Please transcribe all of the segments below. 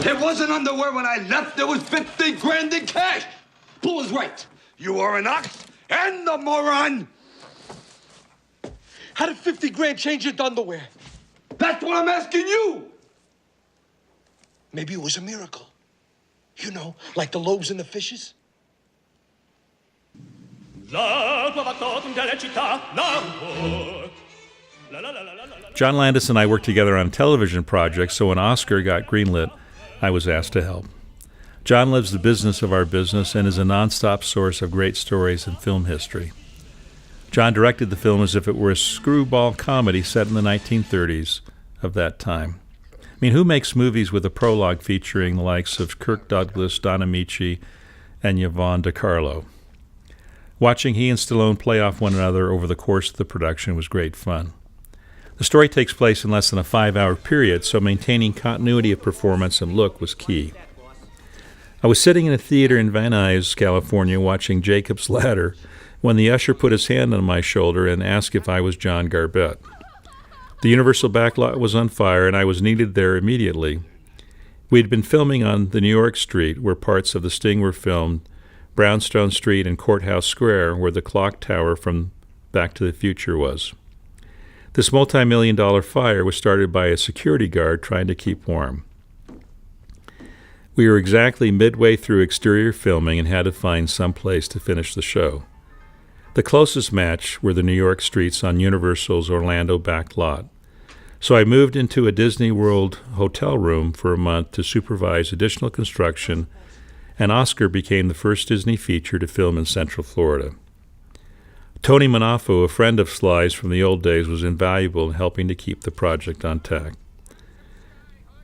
There wasn't underwear when I left. There was 50 grand in cash. Bull is right. You are an ox and a moron. How did 50 grand change your underwear? That's what I'm asking you. Maybe it was a miracle. You know, like the loaves and the fishes. John Landis and I worked together on a television project, so when Oscar got greenlit, I was asked to help. John lives the business of our business and is a nonstop source of great stories in film history. John directed the film as if it were a screwball comedy set in the 1930s of that time. I mean, who makes movies with a prologue featuring the likes of Kirk Douglas, Don Amici, and Yvonne De Carlo? Watching he and Stallone play off one another over the course of the production was great fun. The story takes place in less than a 5-hour period, so maintaining continuity of performance and look was key. I was sitting in a theater in Van Nuys, California, watching Jacob's Ladder, when the usher put his hand on my shoulder and asked if I was John Garbett. The Universal backlot was on fire, and I was needed there immediately. We had been filming on the New York Street, where parts of The Sting were filmed, Brownstone Street and Courthouse Square, where the clock tower from Back to the Future was. This multi-million-dollar fire was started by a security guard trying to keep warm. We were exactly midway through exterior filming and had to find some place to finish the show. The closest match were the New York streets on Universal's Orlando back lot. So I moved into a Disney World hotel room for a month to supervise additional construction, and Oscar became the first Disney feature to film in Central Florida. Tony Manafo, a friend of Sly's from the old days, was invaluable in helping to keep the project on tack.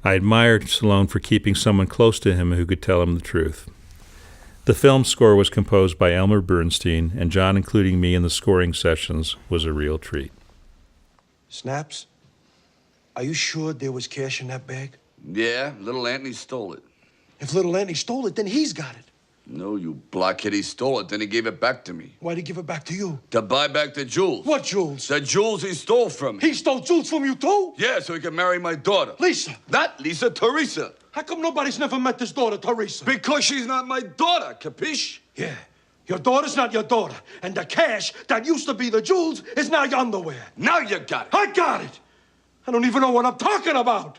I admired Stallone for keeping someone close to him who could tell him the truth. The film score was composed by Elmer Bernstein, and John including me in the scoring sessions was a real treat. Snaps, are you sure there was cash in that bag? Yeah, little Anthony stole it. If little Anthony stole it, then he's got it. No, you blockhead, he stole it, then he gave it back to me. Why'd he give it back to you? To buy back the jewels. What jewels? The jewels he stole from me. He stole jewels from you too? Yeah, so he could marry my daughter. Lisa. Not Lisa, Teresa. How come nobody's never met this daughter, Teresa? Because she's not my daughter, capiche? Yeah. Your daughter's not your daughter. And the cash that used to be the jewels is now your underwear. Now you got it. I got it. I don't even know what I'm talking about.